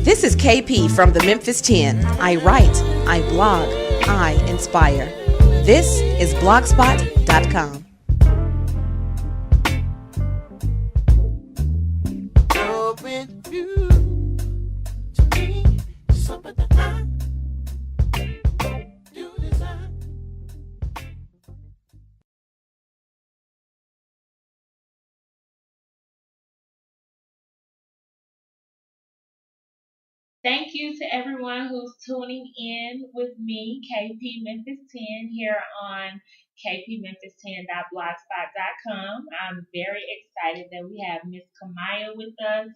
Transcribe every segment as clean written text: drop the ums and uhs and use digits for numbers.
This is KP from the Memphis 10. I write, I blog, I inspire. This is blogspot.com. Thank you to everyone who's tuning in with me, KP Memphis 10, here on kpmemphis10.blogspot.com. I'm very excited that we have Miss Kamaya with us,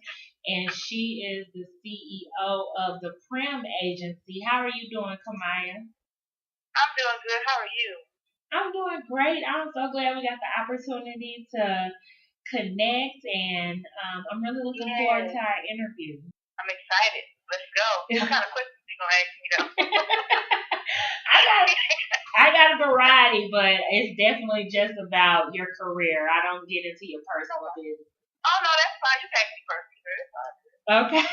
and she is the CEO of the Pprim Agency. How are you doing, Kamaya? I'm doing good. How are you? I'm doing great. I'm so glad we got the opportunity to connect, and I'm really looking forward to our interview. I'm excited. Let's go. What kind of questions are you gonna ask me though? I got a variety, but it's definitely just about your career. I don't get into your personal business. Oh no, that's fine. You can ask me personal. That's fine. Okay.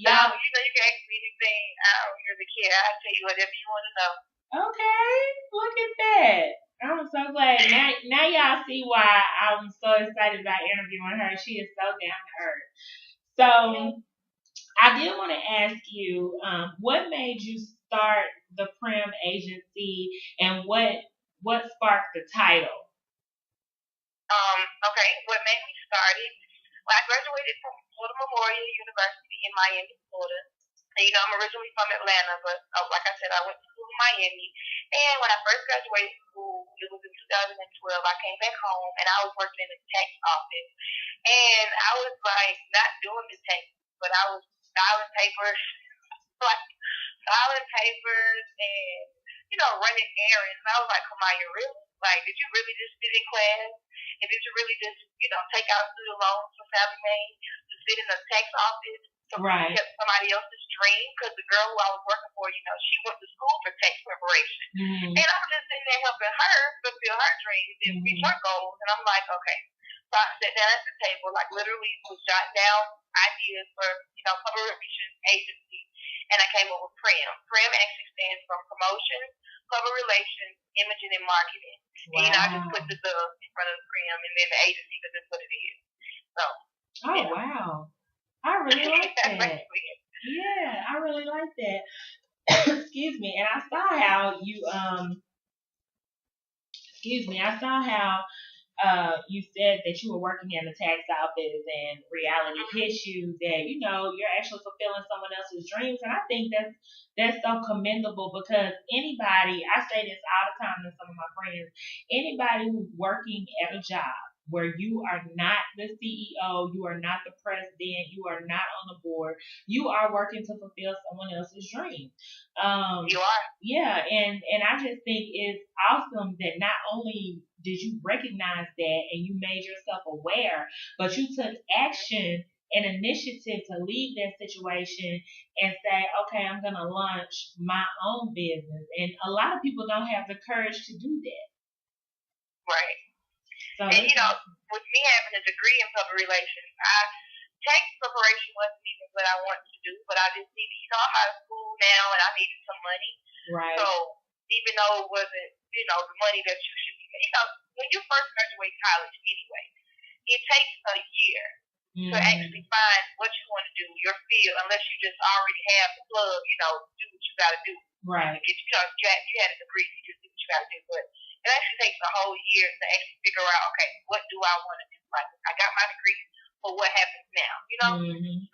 No, you can ask me anything. I don't really care. I'll tell you whatever you want to know. Okay. Look at that. I'm so glad. Now y'all see why I'm so excited about interviewing her. She is so down to earth. So I did want to ask you, what made you start the Pprim Agency, and what sparked the title? Okay, what made me start it? Well, I graduated from Florida Memorial University in Miami, Florida. And, I'm originally from Atlanta, but like I said, I went to school in Miami. And when I first graduated school, it was in 2012, I came back home and I was working in the tax office. And I was like not doing the tax, but I was filing papers, like filing papers and, running errands. And I was like, Kamaya, really? Like, did you really just sit in class? And did you really just, take out student loans for Sallie Mae to sit in the tax office to help somebody else's dream? Because the girl who I was working for, she went to school for tax preparation. Mm-hmm. And I was just sitting there helping her fulfill her dreams and reach her goals. And I'm like, okay. So I sat down at the table, like literally was jotting down ideas for, public relations agency. And I came up with Pprim. Pprim actually stands for promotion, public relations, imaging, and marketing. Wow. And, I just put the in front of the Pprim and then the agency because that's what it is. So. Oh, wow. I really like that. Yeah, I really like that. Excuse me. And I saw how you, you said that you were working in the tax office and reality hit you that, you're actually fulfilling someone else's dreams. And I think that's so commendable, because anybody, I say this all the time to some of my friends, anybody who's working at a job where you are not the CEO, you are not the president, you are not on the board, you are working to fulfill someone else's dream. You are. Yeah, and I just think it's awesome that not only did you recognize that and you made yourself aware, but you took action and initiative to leave that situation and say, okay, I'm going to launch my own business. And a lot of people don't have the courage to do that. Right. So, and with me having a degree in public relations, tax preparation wasn't even what I wanted to do, but I just needed, I'm out of school now and I needed some money. Right. So even though it wasn't, the money that you should be, when you first graduate college anyway, it takes a year to actually find what you want to do, your field, unless you just already have the plug, do what you got to do. Right. You had a degree, you just do what you got to do. But it actually takes a whole year to actually figure out, okay, what do I want to do? Like, I got my degree, but what happens now?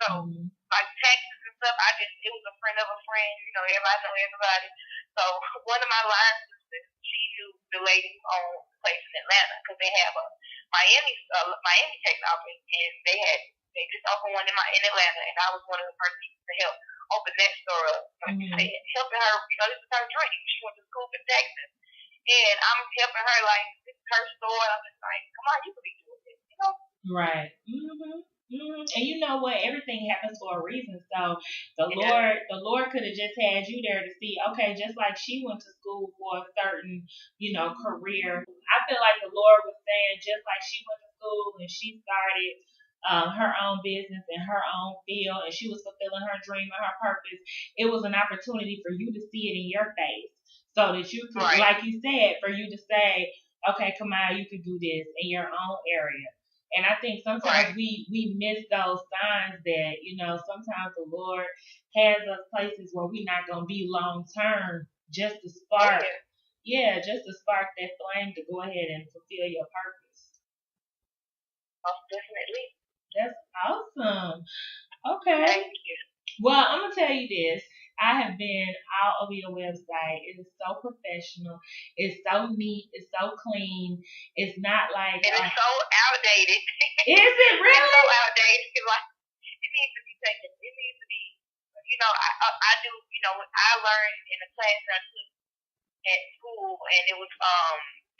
So, like taxes and stuff, it was a friend of a friend, everybody know everybody. So, one of my line sisters, she knew the lady who owned the place in Atlanta, because they have a Miami tax office, and they just opened one in Atlanta, and I was one of the first people to help open that store up. Like you said, helping her, this is her dream. She went to school for taxes, and I'm helping her, like, this is her store, and I'm just like, come on, you can be doing this, Right. Mm-hmm. And you know what? Everything happens for a reason. So Yeah. The Lord could have just had you there to see. Okay, just like she went to school for a certain, career. I feel like the Lord was saying, just like she went to school and she started her own business in her own field, and she was fulfilling her dream and her purpose. It was an opportunity for you to see it in your face, so that you could, Right. like you said, for you to say, okay, Kamaya, you could do this in your own area. And I think sometimes Right. we miss those signs that, sometimes the Lord has us places where we're not gonna be long term, just to Oh spark, yeah. just to spark that flame to go ahead and fulfill your purpose. Most definitely. That's awesome. Okay. Thank you. Well, I'm gonna tell you this. I have been all over your website. It is so professional. It's so neat. It's so clean. It's not like. And it's so outdated. Is it really? It's so outdated. Like, it needs to be taken. It needs to be. I do. I learned in a class that I took at school, and it was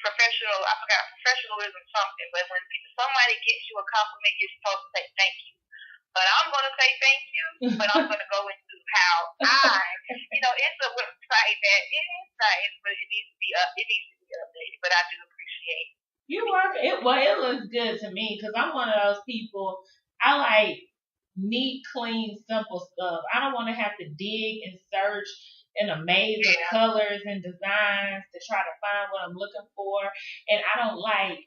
professional. I forgot professionalism something. But when somebody gives you a compliment, you're supposed to say thank you. But I'm going to say thank you, but I'm going to go into how it's a website that it is nice, but it needs to be updated. But I do appreciate it. You work it. Well, it looks good to me because I'm one of those people. I like neat, clean, simple stuff. I don't want to have to dig and search in a maze of colors and designs to try to find what I'm looking for. And I don't like,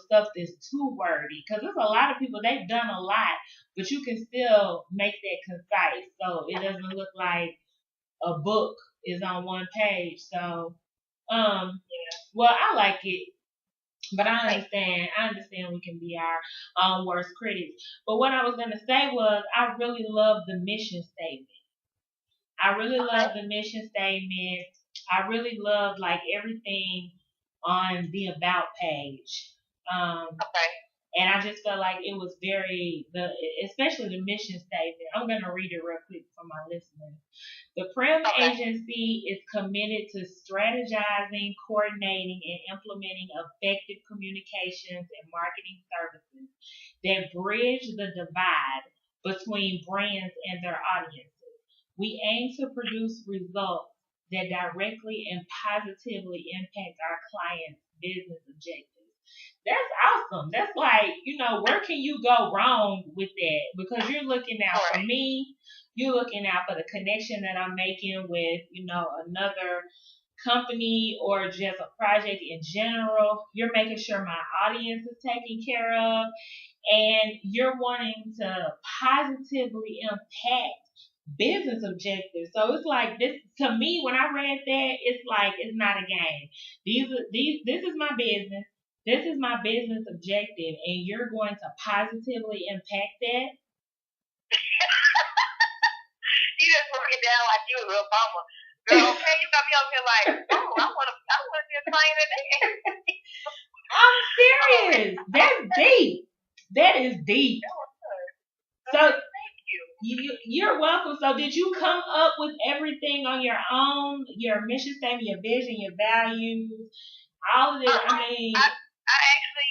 stuff that's too wordy because there's a lot of people, they've done a lot, but you can still make that concise so it doesn't look like a book is on one page. So, well, I like it. But I understand we can be our own worst critics. But what I was going to say was, I really love the mission statement. I really love the mission statement. I really love like everything on the about page. And I just felt like it was especially the mission statement. I'm going to read it real quick for my listeners. The Pprim Agency is committed to strategizing, coordinating, and implementing effective communications and marketing services that bridge the divide between brands and their audiences. We aim to produce results that directly and positively impact our clients' business objectives. That's awesome. That's like, where can you go wrong with that? Because you're looking out for me. You're looking out for the connection that I'm making with, another company or just a project in general. You're making sure my audience is taken care of. And you're wanting to positively impact business objectives. So it's like this to me when I read that, it's like it's not a game. This is my business. This is my business objective, and you're going to positively impact that. You just broke it down like you a real mama. Girl, okay, you got me up here like, oh, I want to be a client today. I'm serious. That's deep. That is deep. So thank you. You're welcome. So did you come up with everything on your own? Your mission statement, your vision, your values, all of it. I actually,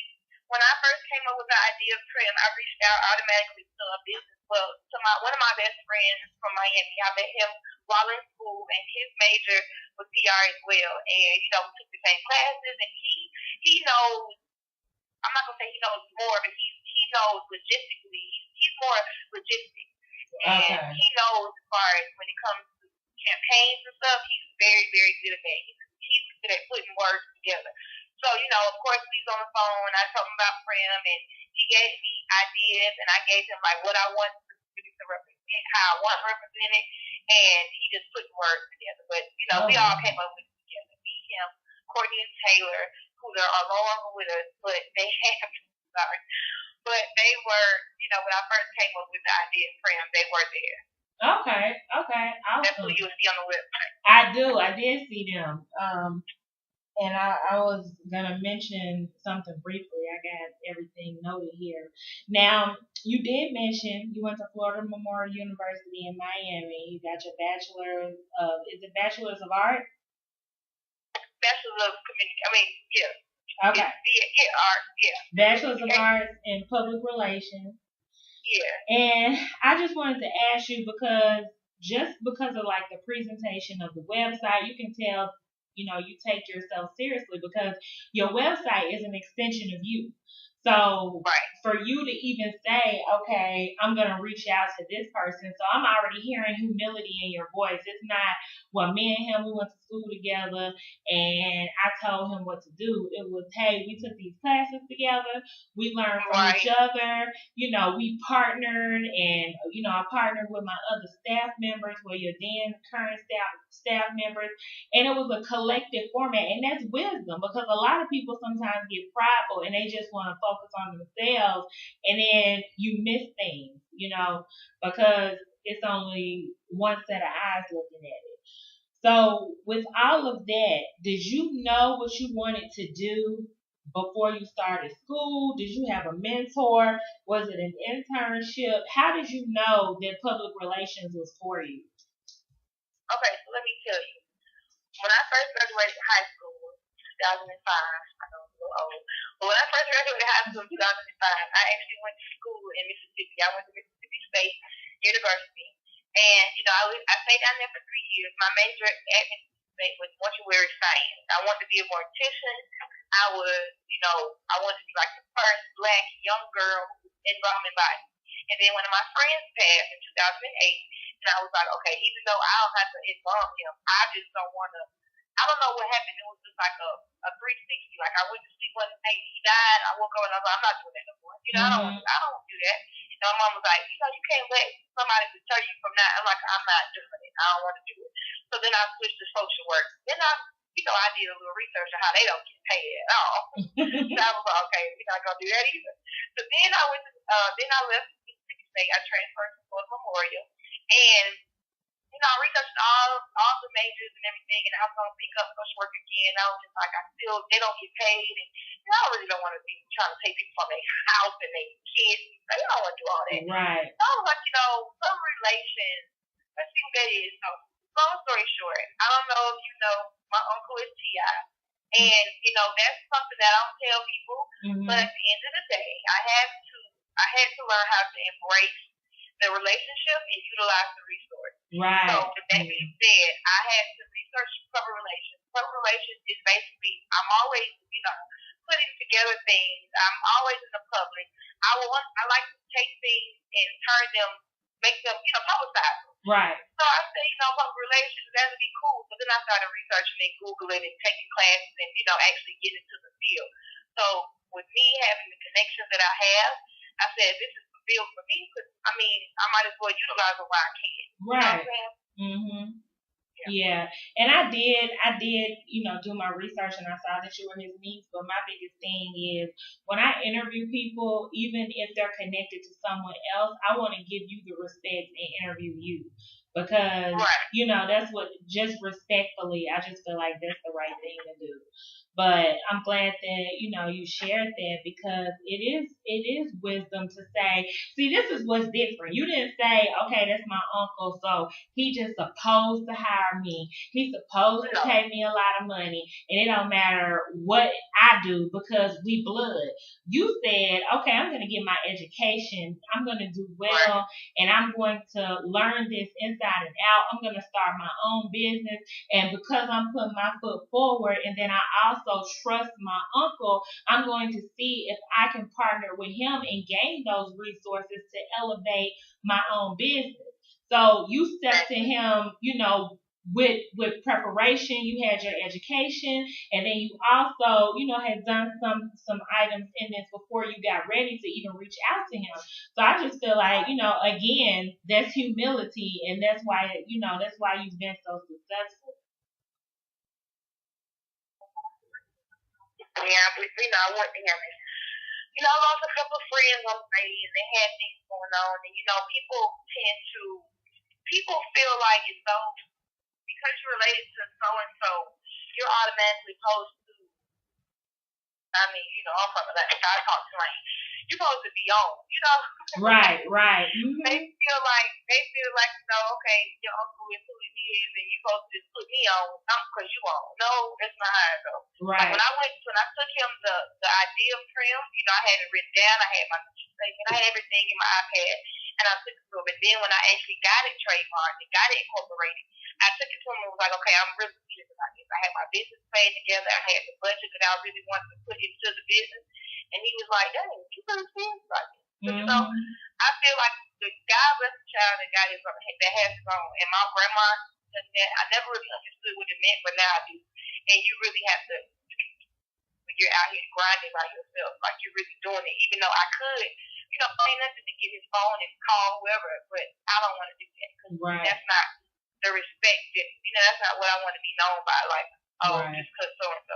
when I first came up with the idea of Pprim, I reached out automatically to a business. Well, to one of my best friends from Miami. I met him while in school, and his major was PR as well. And we took the same classes, and he knows. I'm not gonna say he knows more, but he knows logistically. He's more logistic, and he knows as far as when it comes to campaigns and stuff. He's very, very good at that. He's good at putting words together. So, of course, we was on the phone. I told him about Pprim, and he gave me ideas, and I gave him like what I want to represent, how I want represented, and he just put words together. But we all came up with it together. Me, him, Courtney, and Taylor, who are no longer with us, but they have. Sorry, but they were. When I first came up with the idea of Pprim, they were there. Okay, awesome. That's who you will see on the website. I do. I did see them. And I was gonna mention something briefly. I got everything noted here. Now, you did mention you went to Florida Memorial University in Miami. You got your bachelor's of Bachelor's of Art? Bachelor's of Okay. Art, Bachelor's of Arts in Public Relations. Yeah. And I just wanted to ask you because just because of like the presentation of the website, you can tell, you take yourself seriously because your website is an extension of you. So Right. for you to even say, okay, I'm going to reach out to this person. So I'm already hearing humility in your voice. It's not, well, me and him, we went to school together and I told him what to do. It was, hey, we took these classes together. We learned from each Right. other. We partnered and, I partnered with my other staff members, well, your then current staff members, and it was a collective format. And that's wisdom because a lot of people sometimes get prideful and they just want to focus on themselves and then you miss things, because it's only one set of eyes looking at it. So with all of that, did you know what you wanted to do before you started school? Did you have a mentor? Was it an internship? How did you know that public relations was for you? Okay, so let me tell you. When I first graduated high school, 2005, I know I'm a little old, but when I first graduated high school in 2005, I actually went to school in Mississippi. I went to Mississippi State University. And, I stayed down there for 3 years. My major at Mississippi State was mortuary science. I wanted to be a mortician. I wanted to be like the first black young girl in Roman body. And then one of my friends passed in 2008, and I was like, okay, even though I don't have to embalm him, I just don't want to. I don't know what happened. It was just like a 360. Like I went to sleep one night, he died. I woke up and I was like, I'm not doing that no more. I don't want to do that. And my mom was like, you can't let somebody deter you from that. I'm like, I'm not doing it. I don't want to do it. So then I switched to social work. Then I did a little research on how they don't get paid at all. So I was like, okay, we're not gonna do that either. So then I left Mississippi State. I transferred to Florida Memorial, and I researched all the majors and everything, and I was gonna pick up social work again. I was just like, they don't get paid, and I really don't want to be trying to take people from their house and their kids. They don't want to do all that. Right. So I was like, some relations. Let's see what that is. So, long story short, I don't know if you know, my uncle is T.I. And, that's something that I don't tell people. Mm-hmm. But at the end of the day, I had to learn how to embrace the relationship and utilize the resource. Right. So with that being said, I had to research public relations. Public relations is basically, I'm always, putting together things. I'm always in the public. I like to take things and make them, publicize them. Right. So I said, public relations, that would be cool. So then I started researching and Googling and taking classes and, actually getting into the field. So with me having the connections that I have, I said, this is the field for me because, I might as well utilize it while I can. Right. You know what I'm saying? Mm-hmm. Yeah. And I did, do my research and I saw that you were his niece. But my biggest thing is when I interview people, even if they're connected to someone else, I want to give you the respect and interview you. Because, right. That's what, just respectfully, I just feel like that's the right thing to do. But I'm glad that, you shared that because it is wisdom to say, see, this is what's different. You didn't say, okay, that's my uncle, so he just supposed to hire me. He's supposed to pay me a lot of money, and it don't matter what I do because we blood. You said, okay, I'm going to get my education. I'm going to do well, and I'm going to learn this inside and out. I'm going to start my own business, and because I'm putting my foot forward, and then I also trust my uncle, I'm going to see if I can partner with him and gain those resources to elevate my own business. So you stepped to him, with preparation. You had your education, and then you also, had done some items in this before you got ready to even reach out to him. So I just feel like, again, that's humility, and that's why you've been so successful. Yeah, I went to him. I lost a couple of friends on the way, and they had things going on, and people feel like it's so because you're related to so and so, you're automatically supposed to. I'm from that. I talk slang. you're supposed to be on, you know. Right. Mm-hmm. They feel like okay, your uncle is who he is, and you're supposed to just put me on because you on. No, that's not how it goes. Right. Like when I took him the idea of Pprim, I had it written down. I had my statement, I had everything in my iPad, and I took it to him. And then when I actually got it trademarked and got it incorporated, I took it to him and was like, okay, I'm really serious about this. I had my business plan together. I had the budget that I really wanted to put into the business, and he was like, dang, you really serious about this? Mm-hmm. So I feel like the God bless the child that got his that has his own. And my grandma, I never really understood what it meant, but now I do. And you really have to, when you're out here grinding by yourself, like you're really doing it. Even though I could, pay nothing to get his phone and call whoever, but I don't want to do that because that's not the respect that, that's not what I want to be known by. Like, just because so and so.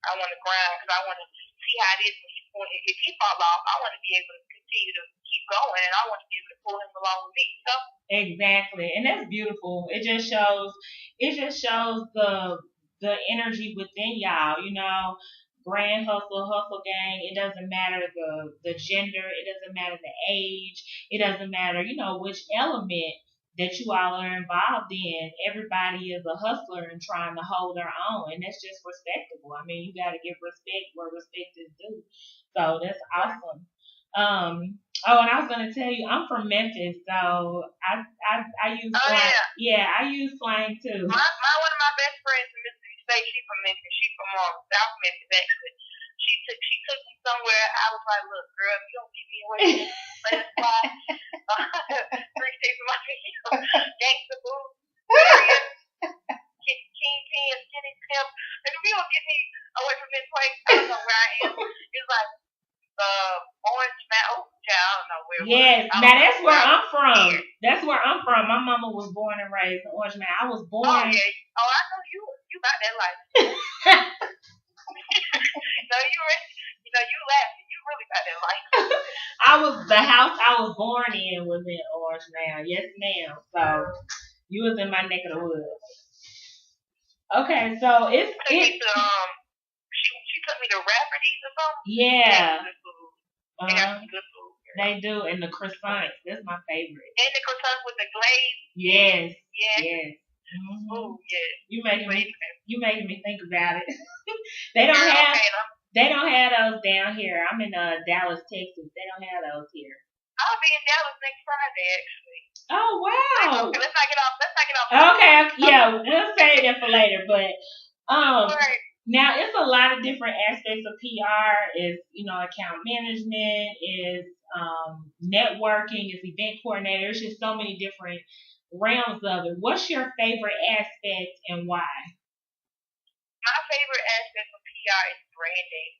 I want to grind because I want to see how it is if he fall off. I want to be able to continue to keep going, and I want to be able to pull him along with me. So exactly, and that's beautiful. It just shows the energy within y'all. Grand hustle gang. It doesn't matter the gender. It doesn't matter the age. It doesn't matter which element that you all are involved in. Everybody is a hustler and trying to hold their own, and that's just respectable. I mean, you got to give respect where respect is due. So that's awesome. And I was gonna tell you, I'm from Memphis, so I use slang. Yeah, I use slang too. One of my best friends from Mississippi State, she's from Memphis. She's from South Memphis actually. She took me somewhere. I was like, look, girl, if you don't keep me away from this, let us fly. 3 6 months, gangsta boo, kingpin, skinny pimp. And if you don't get me away from this place, I don't know where I am. It's like Orange Mountain. I don't know where. Yes, now that's where I'm from. That's where I'm from. My mama was born and raised in Orange Mountain. I was born. Oh yeah. Oh, I know you. You got that life. No, you laughing. You really got that life. The house I was born in was in Orange Mountain. Yes, ma'am. So you was in my neck of the woods. Okay, so she took me to Rafferty's or something. Yeah. They got some good food. They do, and the croissants. That's my favorite. And the croissants with the glaze. Yes. Mm-hmm. Oh yeah. You making me think about it. They don't have those down here. I'm in Dallas, Texas. They don't have those here. I'll be in Dallas next Friday, actually. Oh wow. Okay, let's not get off. Okay, yeah, we'll save that for later. But now it's a lot of different aspects of PR. Is account management, is networking, is event coordinator. It's just so many different realms of it. What's your favorite aspect and why? My favorite aspect of PR is branding,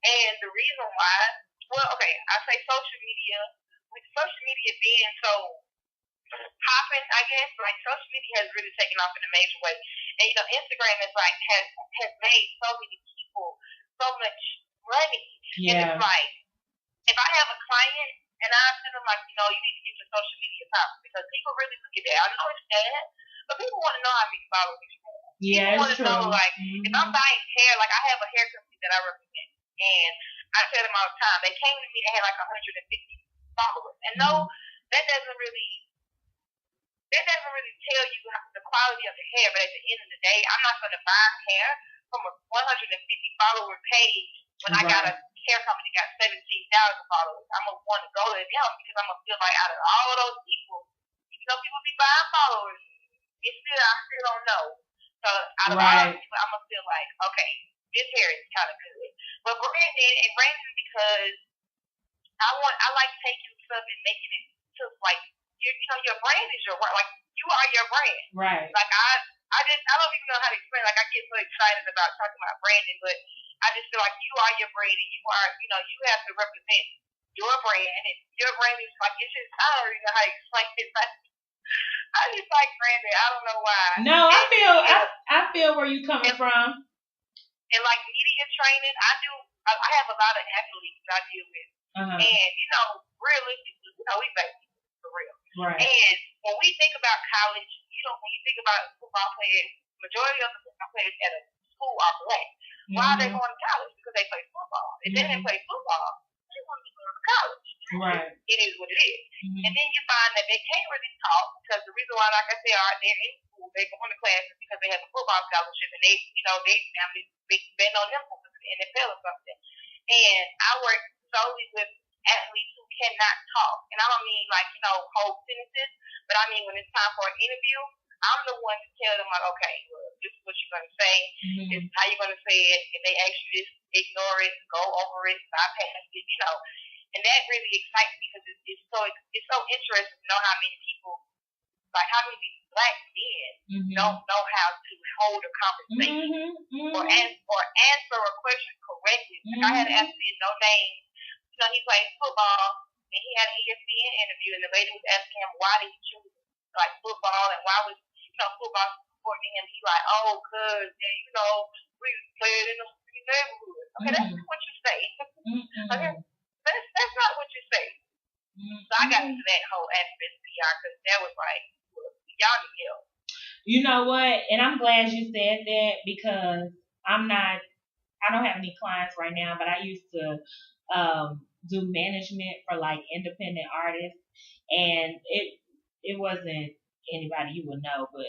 and the reason why, I say social media. With social media being so popping, I guess, like social media has really taken off in a major way, and Instagram is like has made so many people so much money, and it's like if I have a client and I tell them like, you need to get your social media popping because people really look at that. I know it's sad, but people want to know how many followers you have. Yeah, people want to know like if I'm buying hair, like I have a hair company that I represent, and I tell them all the time. They came to me, they had like 150 followers, and no, that doesn't really tell you the quality of the hair. But at the end of the day, I'm not going to buy hair from a 150 follower page when I got a hair company got 17,000 followers. I'm gonna want to go to them because I'm gonna feel like out of all of those people, even though people be buying followers, I still don't know. So out of all those people, I'm gonna feel like, okay, this hair is kind of good. But branding because I like taking stuff and making it just like your brand is your like you are your brand. Right. Like I don't even know how to explain. Like I get so excited about talking about branding, but I just feel like you are your brand and you are you have to represent your brand, and your brand is like it's just I don't even know how to explain it. I just like branding. I don't know why. No, I feel where you coming from. And like media training, I have a lot of athletes I deal with. And realistically, we basic for real. Right. And when we think about college, when you think about football players, majority of the football players at a school are black. Why are they going to college? Because they play football. If they didn't play football, they want to go to college. Right. It is what it is. And then you find that they can't really talk because the reason why, like I said, they're in school, they go into classes because they have a football scholarship and they families bend on them for the NFL or something. And I work solely with athletes who cannot talk. And I don't mean like, whole sentences, but I mean when it's time for an interview, I'm the one to tell them like, okay, look, this is what you're gonna say, this is how you're gonna say it. If they ask you this, ignore it, go over it, bypass it, and that really excites me because it's so interesting to know how many people, like how many black men don't know how to hold a conversation or answer a question correctly. Like I had an athlete, no name, he plays football and he had an ESPN interview and the lady was asking him why did he choose like football and why was football supporting him. He's like, oh, cause we played in the neighborhood. Okay, that's not what you say. Okay, that's not what you say. So I got into that whole aspect of PR because that was like, y'all need help. You know what? And I'm glad you said that because I don't have any clients right now, but I used to do management for like independent artists, and it wasn't anybody you would know, but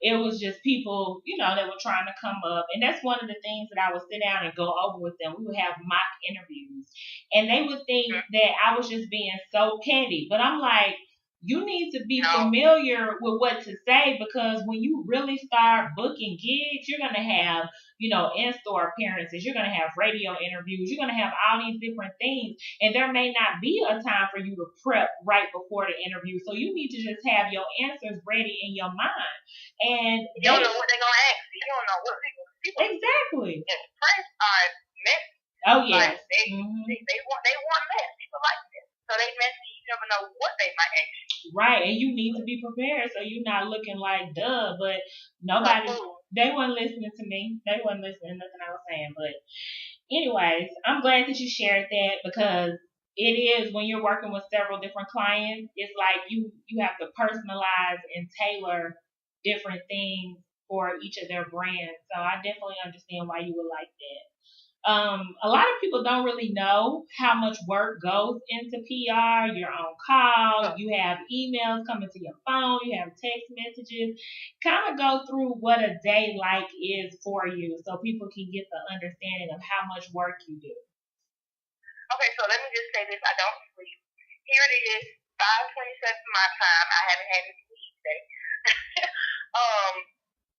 it was just people, that were trying to come up. And that's one of the things that I would sit down and go over with them. We would have mock interviews and they would think that I was just being so petty, but I'm like, you need to be familiar with what to say because when you really start booking gigs, you're going to have, in-store appearances. You're going to have radio interviews. You're going to have all these different things. And there may not be a time for you to prep right before the interview. So you need to just have your answers ready in your mind. And you don't know what they're going to ask you. You don't know what people. Exactly. And friends are messy. Oh, yes. Like they want mess. People like this. So they messy. You never know what they might ask you. Right, and you need to be prepared so you're not looking like duh, but nobody, they weren't listening to me. They weren't listening to nothing I was saying. But anyways, I'm glad that you shared that because it is when you're working with several different clients, it's like you have to personalize and tailor different things for each of their brands. So I definitely understand why you would like that. A lot of people don't really know how much work goes into PR. You're on call, you have emails coming to your phone, you have text messages. Kind of go through what a day like is for you so people can get the understanding of how much work you do. Okay, so let me just say this. I don't sleep. Here it is, 5:27 my time. I haven't had any sleep today.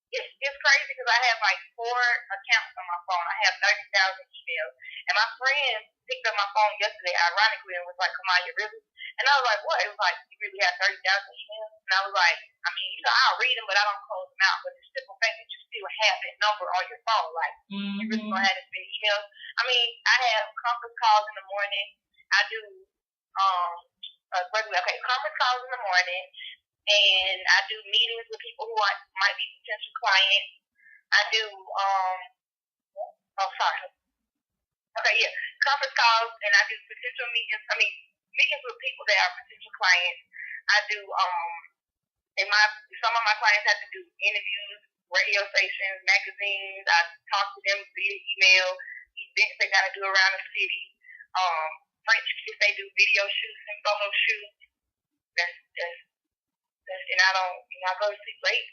It's crazy because I have like 4 accounts on my phone. I have 30,000 emails. And my friend picked up my phone yesterday, ironically, and was like, Kamaya, really? And I was like, what? It was like, you really have 30,000 emails? And I was like, I mean, I'll read them, but I don't close them out. But the simple fact that you still have that number on your phone, like, you really don't have this many emails. I mean, I have conference calls in the morning. I do, conference calls in the morning. And I do meetings with people who might be potential clients. I do, conference calls, and I do potential meetings. I mean, meetings with people that are potential clients. I do, some of my clients have to do interviews, radio stations, magazines. I talk to them via email, events they got to do around the city. French, if they do video shoots and photo shoots. And I go to sleep late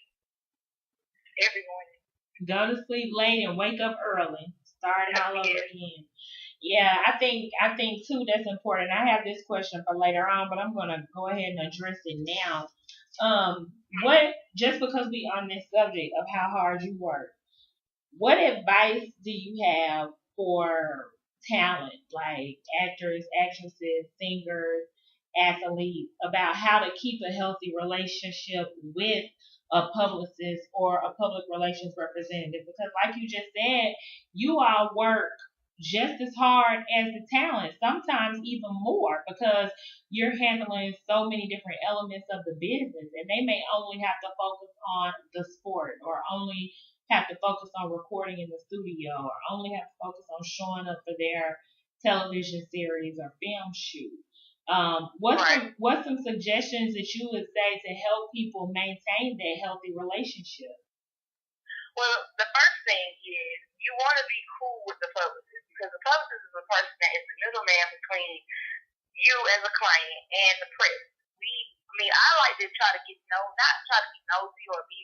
every morning. Go to sleep late and wake up early. Start it all over again. Yeah, I think too that's important. I have this question for later on, but I'm gonna go ahead and address it now. Just because we on this subject of how hard you work, what advice do you have for talent like actors, actresses, singers, athletes about how to keep a healthy relationship with a publicist or a public relations representative? Because like you just said, you all work just as hard as the talent, sometimes even more, because you're handling so many different elements of the business, and they may only have to focus on the sport or only have to focus on recording in the studio or only have to focus on showing up for their television series or film shoot. What's some suggestions that you would say to help people maintain that healthy relationship? Well, the first thing is you want to be cool with the publicist because the publicist is the person that is the middleman between you as a client and the press. I like to try to get not try to be nosy or be,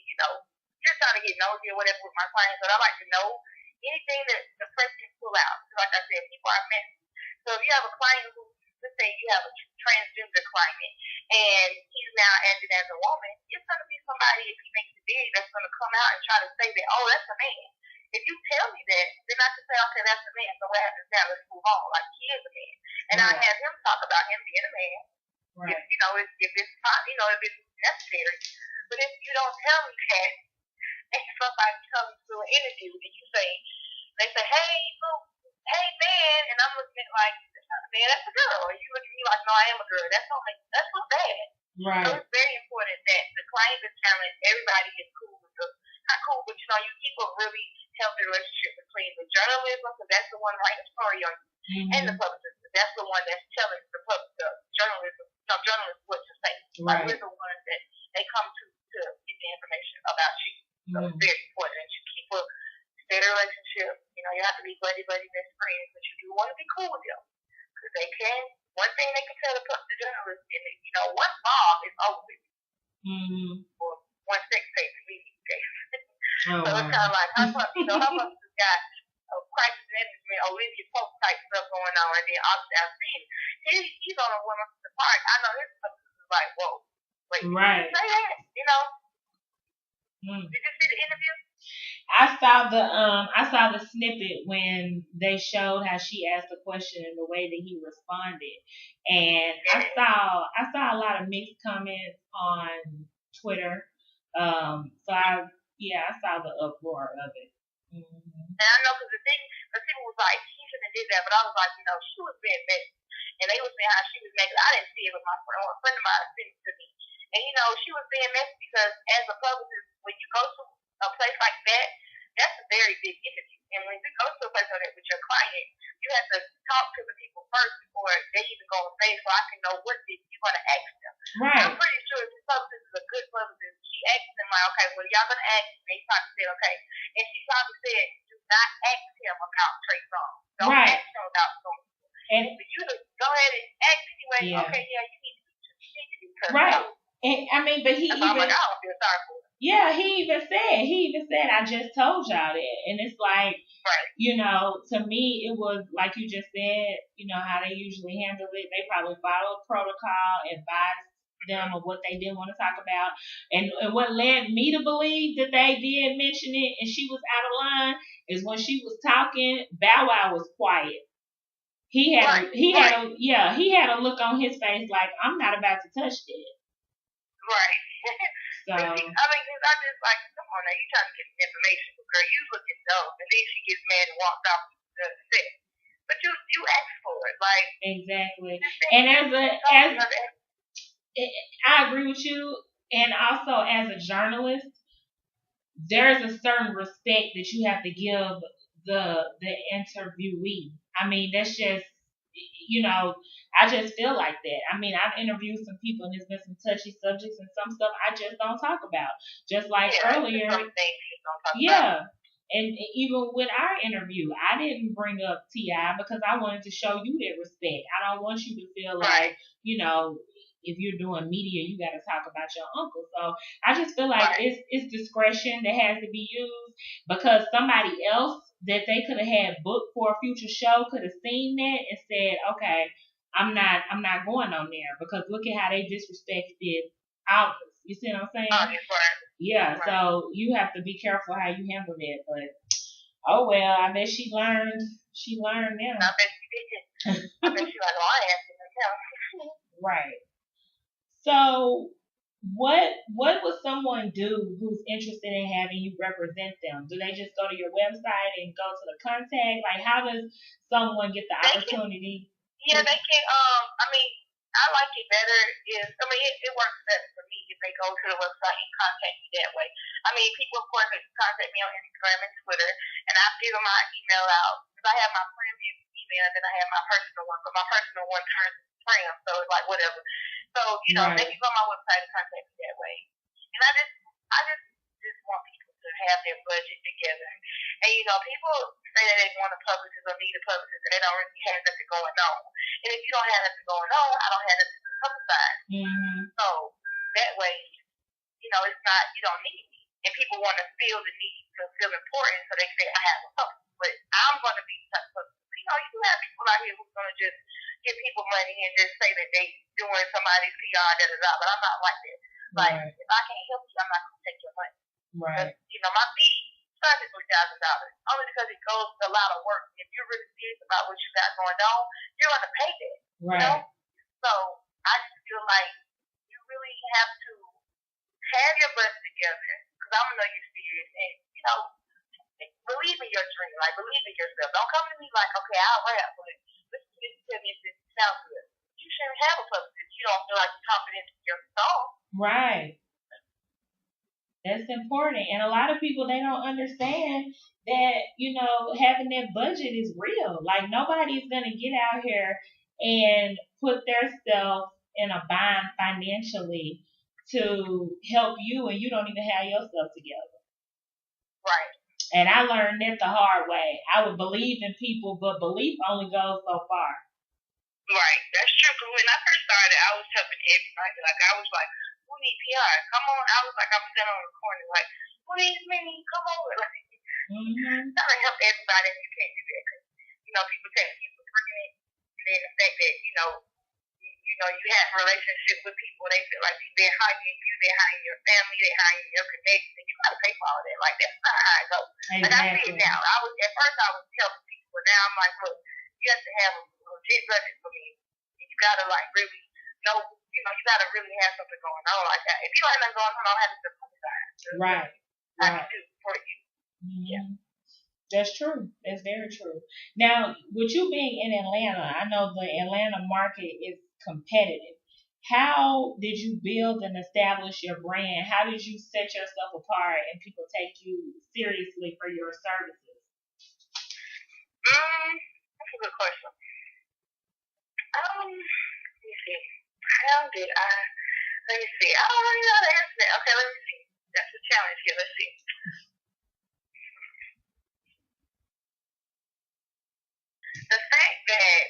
just trying to get nosy or whatever with my clients, but I like to know anything that the press can pull out. Like I said, people are messy. So if you have a client who, let's say you have a transgender client and he's now acting as a woman, it's going to be somebody, if he makes it big, that's going to come out and try to say that, oh, that's a man. If you tell me that, then I can say, okay, that's a man. So what happens now? Let's move on. Like, he is a man. And I have him talk about him being a man. Right. If it's fine, if it's necessary. But if you don't tell me that, and somebody comes to an interview and they say, hey man, and I'm looking at like, that's not a man, that's a girl. And you look at me like, no, I am a girl. That's so bad. Right. So it's very important that the client, the talent, everybody is cool with not cool, but you keep a really healthy relationship between the journalism, because that's the one writing the story on you, and the publicist. That's the one that's telling the journalists what to say. Right. Like, we're the ones that they come to get the information about you. So it's very important that you keep a steady relationship. You have to be buddy best friends, but you do want to be cool with them. Because one thing they can tell the journalists is that, one bomb is over with. Or one sex tape to be case. So it's kind of like, how much this guy, crisis management, Olivia Pope type stuff going on, and then obviously I've seen he's on a woman's part. I know his stuff is like, whoa, wait, right. Say that, Did you see the interview? I saw the snippet when they showed how she asked the question and the way that he responded, and I saw a lot of mixed comments on Twitter. So I saw the uproar of it. And I know because people was like, she shouldn't have did that, but I was like, she was being messy, and they was saying how she was making. I didn't see it, but a friend of mine sent it to me, and she was being messy because as a publicist, when you go to a place like that, that's a very big interview. And when you go to a place like that with your client, you have to talk to the people first before they even go on stage, so I can know what you're going to ask them. Right. And I'm pretty sure if the publicist is a good publicist, she asked them like, okay, well, y'all going to ask me. They probably said, okay. And she probably said, do not ask him about Trey Songz. Don't ask him about Songz. And for you to go ahead and ask anyway, okay, yeah, you need to do cussed out. And I mean, but he even, I don't feel sorry for him. Yeah, he even said, I just told y'all that. And it's like, right. To me, it was like you just said, how they usually handle it. They probably followed protocol, advised them of what they didn't want to talk about. And what led me to believe that they did mention it and she was out of line is when she was talking, Bow Wow was quiet. He had a look on his face like, I'm not about to touch that. Right. So, I mean, because I just like, come on now, you trying to get some information, girl. You looking dumb, and then she gets mad and walks off the set. But you asked for it, like exactly. And I agree with you, and also as a journalist, there's a certain respect that you have to give the interviewee. I mean, that's just. I just feel like that. I mean, I've interviewed some people and there's been some touchy subjects and some stuff I just don't talk about. Just like earlier. And even with our interview, I didn't bring up T.I. because I wanted to show you that respect. I don't want you to feel like, if you're doing media, you got to talk about your uncle. So I just feel like it's discretion that has to be used because somebody else that they could have had booked for a future show could have seen that and said, okay, I'm not going on there because look at how they disrespected ours. You see what I'm saying? Yeah, so you have to be careful how you handle that. But oh well, I bet she learned. She learned now. I bet she did. I bet she like, oh, I asked him myself. Right. So what would someone do who's interested in having you represent them? Do they just go to your website and go to the contact? Like, how does someone get the opportunity? They can. I mean, I like it better it works better for me if they go to the website and contact me that way. I mean, people, of course, they can contact me on Instagram and Twitter, and I've given my email out. Because I have my friend's email, and then I have my personal one. But my personal one turns Pprim, so it's like whatever. So, they can go on my website and contact me that way. And I just want people to have their budget together. And people say that they want a publicist or need a publicist, and they don't really have nothing going on. And if you don't have nothing going on, I don't have nothing to publicize. So that way, it's not, you don't need me. And people want to feel the need to feel important, so they say I have a publicist. But I'm going to be the type of publicist. You do have people out here who's going to just give people money and just say that they doing somebody's PR, but I'm not like that. Like, if I can't help you, I'm not going to take your money. Right. My fee starts at $3,000 only because it goes a lot of work. If you're really serious about what you got going on, you're going to pay that. Right. So I just feel like you really have to have your budget together, because I'm going to know you're serious, and believe in your dream, like believe in yourself. Don't come to me like, okay, I'll rap, but listen to this, tell me if this sounds good. You shouldn't have a publicist. You don't feel like you're confident in your song. Right. That's important. And a lot of people, they don't understand that, having that budget is real. Like, nobody's going to get out here and put their self in a bind financially to help you, and you don't even have yourself together. Right. And I learned that the hard way. I would believe in people, but belief only goes so far. Right. That's true. Because when I first started, I was helping everybody. Like, I was like, who needs PR? Come on. I was like, I'm sitting on the corner, like, who needs me? Come over. Like, trying to help everybody, and you can't do that. Because, people take people for granted. And then the fact that, you have a relationship with people, they feel like they're hiring you, they're hiring your family, they're hiring your connection, and you got to pay for all that. Like, that's not how it goes. Exactly. And I see it now. At first I was helping people, but now I'm like, look, you have to have a legit budget for me. And you got to, like, really know, you got to really have something going on like that. If you don't have nothing going on, I don't have to publicize. Right. I can do it for you. Yeah. That's true. That's very true. Now, with you being in Atlanta, I know the Atlanta market is competitive. How did you build and establish your brand? How did you set yourself apart and people take you seriously for your services? That's a good question. Let me see. How did I? Let me see. I don't really know how to answer that. Okay, let me see. That's a challenge here. Let's see. The fact that,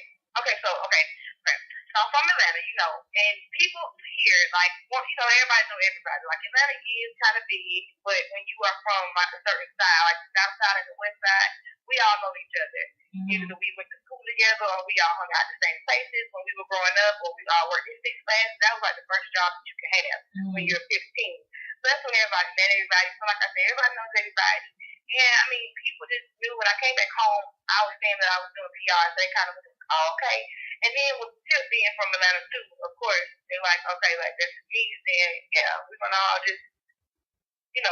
so I'm from Atlanta, and people here, like, everybody know everybody. Like, Atlanta is kind of big, but when you are from, like, a certain side, like the south side and the west side, we all know each other. Either we went to school together, or we all hung out the same places when we were growing up, or we all worked in 6 classes. That was, like, the first job that you could have when you're 15. So that's when everybody met everybody. So, like I said, everybody knows everybody. Yeah, I mean, people just knew when I came back home, I was saying that I was doing PR, so they kind of was like, oh, okay. And then with still being from Atlanta too, of course, they're like, okay, like, this is me, then, yeah, we're going to all just,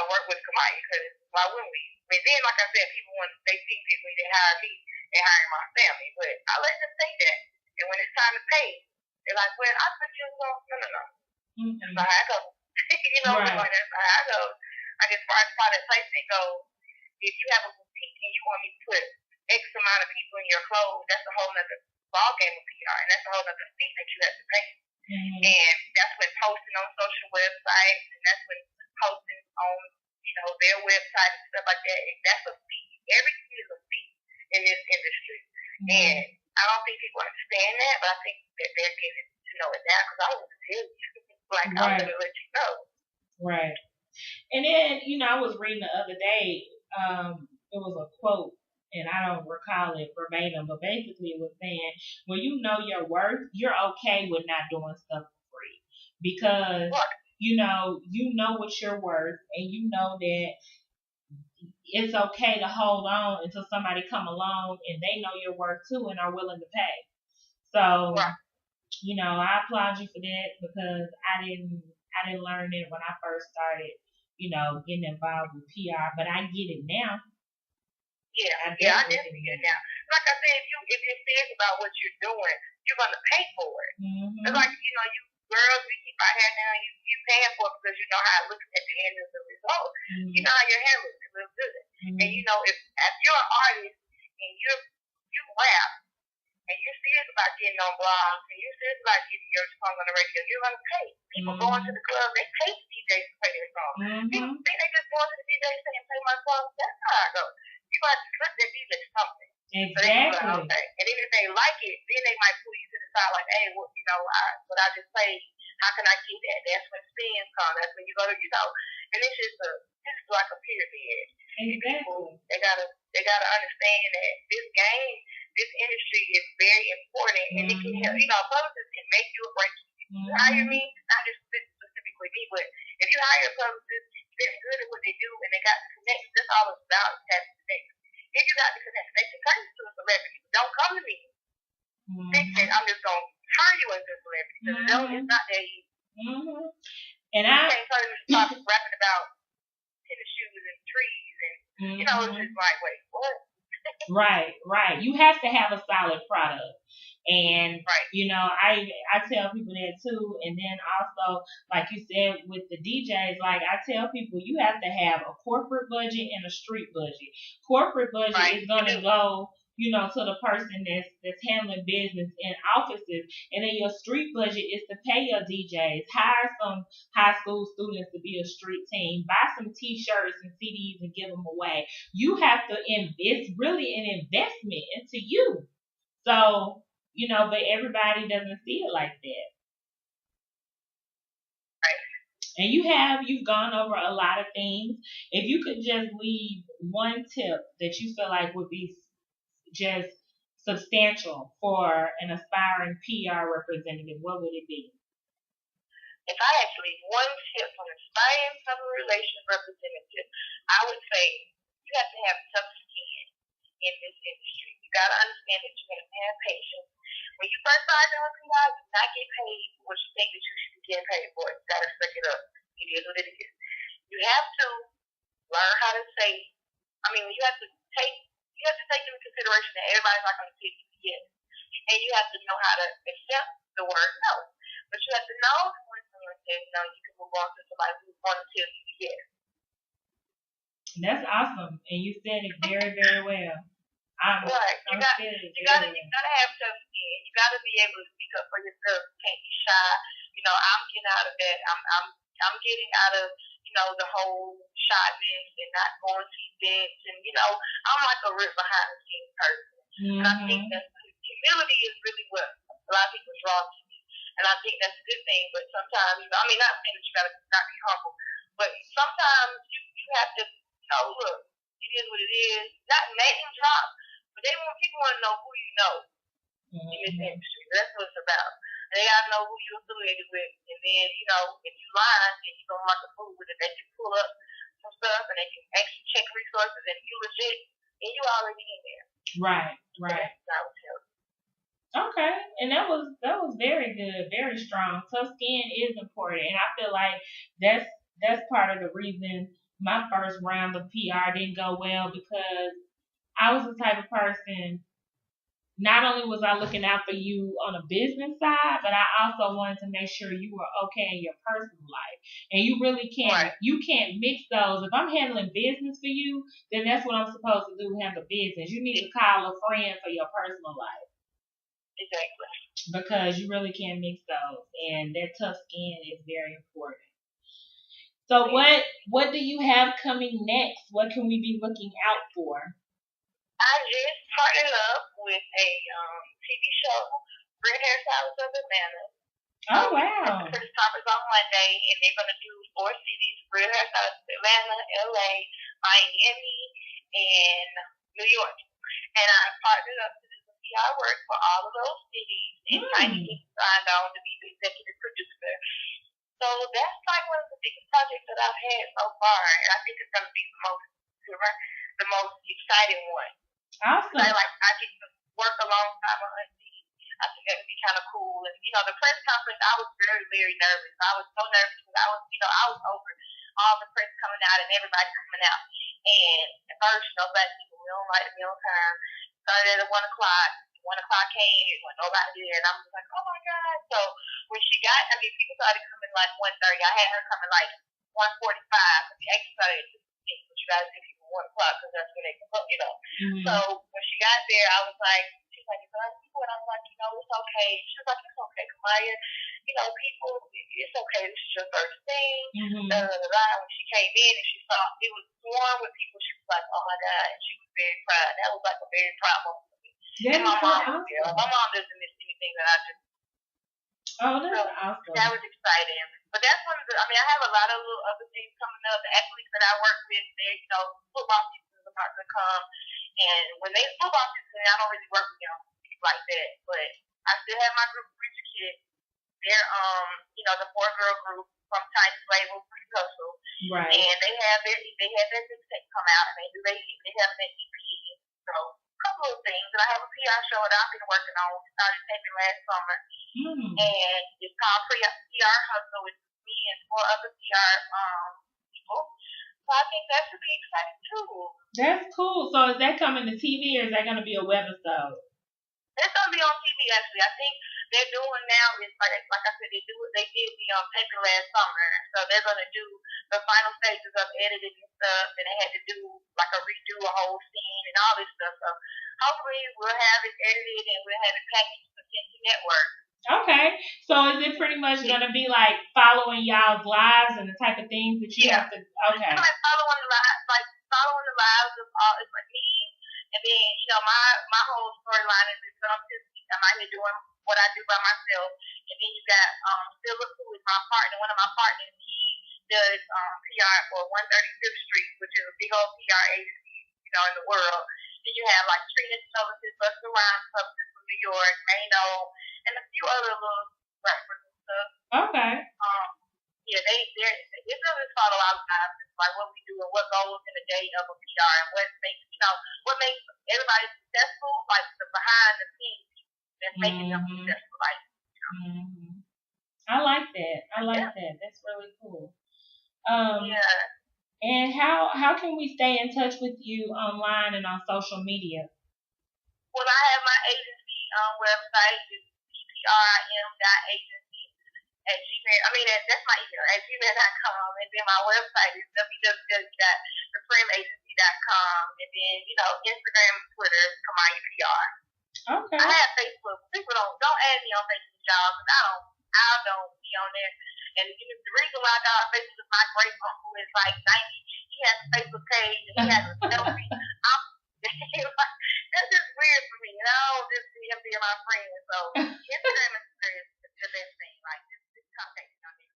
work with Kamaya, because why wouldn't we? But then, like I said, people, when they see me, they hire me, they hire my family, but I let them say that. And when it's time to pay, they're like, well, I thought you was no. That's not how I go. Right. Like, that's not how I go. I just product placement goes, if you have a boutique and you want me to put X amount of people in your clothes, that's a whole nother ball game of PR, and that's a whole nother fee that you have to pay. And that's when posting on social websites, and that's when posting on, their website and stuff like that. And that's a fee. Everything is a fee in this industry. And I don't think people understand that, but I think that they're getting to know it now, because I want to tell you. Like, I'm going to let you know. Right. And then, I was reading the other day, it was a quote, and I don't recall it verbatim, but basically it was saying, when you know your worth, you're okay with not doing stuff for free. Because, you know what you're worth, and you know that it's okay to hold on until somebody come along and they know your worth too and are willing to pay. So, I applaud you for that, because I didn't learn it when I first started, getting involved with PR, but I get it now. I definitely get it now. Like I said, if you're serious about what you're doing, you're gonna pay for it. It's like, you girls, we keep our hair down, you're paying for it because you know how it looks at the end of the result. You know how your hair looks, it looks good. And if you're an artist and you rap, and you're serious about getting on blogs, and you're serious about getting your song on the radio, you're going to pay. People going to the club, they pay DJs to play their song. People think they just going to the DJ saying, play my song. That's how I go. You got to flip that DJ something. Exactly. So they be like, okay. And then if they like it, then they might pull you to the side like, hey, well, what I just played, how can I get that? That's when spins come. That's when you go to, and it's just this is like a pyramid. Exactly. People, they gotta understand that this game, this industry is very important, and it can help. Publicists can make you a break. You hire me, not just specifically me, but if you hire a publicist, they're good at what they do, and they got the connections. That's all it's about, is having connections. If you got the connections, they can turn you to a celebrity. Don't come to me. They say, I'm just gonna turn you into a celebrity. Because it's not that easy. And you can't turn you to stop rapping about tennis shoes and trees, and it's just like, wait, what? Right. You have to have a solid product. And, I tell people that too. And then also, like you said, with the DJs, like I tell people, you have to have a corporate budget and a street budget. Corporate budget is going to go, to the person that's handling business in offices. And then your street budget is to pay your DJs, hire some high school students to be a street team, buy some T-shirts and CDs and give them away. You have to invest, really an investment into you. So, but everybody doesn't see it like that. Right. And you've gone over a lot of things. If you could just leave one tip that you feel like would be just substantial for an aspiring PR representative, what would it be? If I had to leave one tip for an aspiring public relations representative, I would say you have to have tough skin in this industry. You got to understand that you have to have patience. When you first start doing PR, you do not get paid what you think that you should be getting paid for. You got to suck it up. It is what it is. You have to learn how to say. You have to take into consideration that everybody's not going to take you yes, and you have to know how to accept the word no. But you have to know when someone says no, you can move on to somebody who's going to tell you yes. That's awesome, and you said it very, very well. Right. You gotta have tough skin. You gotta be able to speak up for yourself. You can't be shy. I'm getting out of that. I'm getting out of the whole shyness and not going to events, and I'm like a real behind the scenes person. And I think that humility is really what a lot of people draw to me. And I think that's a good thing, but sometimes, not saying that you gotta not be humble, but sometimes you have to, look, it is what it is. Not name drop, but people want to know who you know in this industry. That's what it's about. And they gotta know who you're affiliated with, and then, if you lying and you don't like a fool with it, they can pull up some stuff and they can actually check resources and you legit, and you already in there. Right. So that's what I would tell you. Okay, and that was very good, very strong. Tough skin is important, and I feel like that's part of the reason my first round of PR didn't go well, because I was the type of person. Not only was I looking out for you on a business side, but I also wanted to make sure you were okay in your personal life. And you really can't, you can't mix those. If I'm handling business for you, then that's what I'm supposed to do, handle business. You need to call a friend for your personal life. Exactly. Because you really can't mix those. And that tough skin is very important. So what do you have coming next? What can we be looking out for? I just partnered up with a TV show, Real Hairstyles of Atlanta. Oh, wow. The first stop is on Monday, and they're going to do 4 cities, Real Hairstyles of Atlanta, LA, Miami, and New York. And I partnered up to do some PR work for all of those cities, and I just signed on to be the executive producer. So that's like one of the biggest projects that I've had so far, and I think it's going to be the most exciting one. Awesome. I get to work alongside my auntie. I think that would be kind of cool. And the press conference, I was very, very nervous. I was so nervous because I was over all the press coming out and everybody coming out. And at first, black people, we don't like to be on time. Started at 1 o'clock. 1 o'clock came, it wasn't nobody there, and I was like, oh my God. So when she got, people started coming like 1:30. I had her coming like 1:45, because the actually started at 2:15, but you guys give people 1 o'clock, because that's when they come up, So when she got there, I was like, she's like, other people, and I was like, it's okay. She was like, it's okay, Kamaya. People, it's okay. This is your first thing. When she came in and she saw it was swarm with people, she was like, oh my God, and she was very proud. That was like a very proud moment for me. And my mom was there. My mom doesn't miss anything that I do. Oh, that's awesome. That was exciting. But that's one of I have a lot of little other things coming up. The athletes that I work with, football season is about to come. And when football season, I don't really work with like that. But I still have my group of preacher kids. They're, the 4-girl group from Tiny's label, Pre Hustle. Right. And they have their mixtape come out, and they have an EP. So, a couple of things. And I have a PR show that I've been working on. We started taping last summer. And it's called PR Hustle with me and 4 other PR people. So I think that should be exciting too. That's cool. So is that coming to TV or is that going to be a webisode? It's going to be on TV actually. I think they're doing now is like I said, they did the taping last summer. So they're going to do the final stages of editing and stuff, and they had to do like redo a whole scene and all this stuff. So hopefully we'll have it edited and we'll have it packaged to the network. Okay, so is it pretty much going to be like following y'all's lives and the type of things that you have to? Okay. It's like following the lives of all. It's like me, and then my whole storyline is I'm out here doing what I do by myself, and then you got Philip, who is my partner, one of my partners. He does PR for 135th Street, which is a big old PR agency, in the world. Then you have like Trina Services, Buster Rhymes Services from New York, Mano, and a few other little rappers and stuff. Okay. It's really follow our lives. It's like what we do and what goes in the day of a PR and what makes everybody successful, like the behind the scenes that's making them successful. I like that. That. That's really cool. And how can we stay in touch with you online and on social media? Well, I have my agency website. It's pprim.agency at gmail. That's my email at gmail.com, and then my website is www.thepprimagency.com, and then Instagram, Twitter, Kamaya PR. Okay. I have Facebook. People don't add me on Facebook, y'all, because I don't be on there. And the reason why I got on Facebook is my great uncle is like 90. He has a Facebook page and he has a selfie. That's just weird for me. And I don't just see him being my friend. So Instagram is the best thing. Like just contact me on there.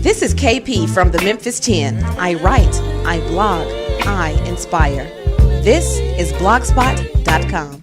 This is KP from the Memphis 10. I write, I blog, I inspire. This is blogspot.com.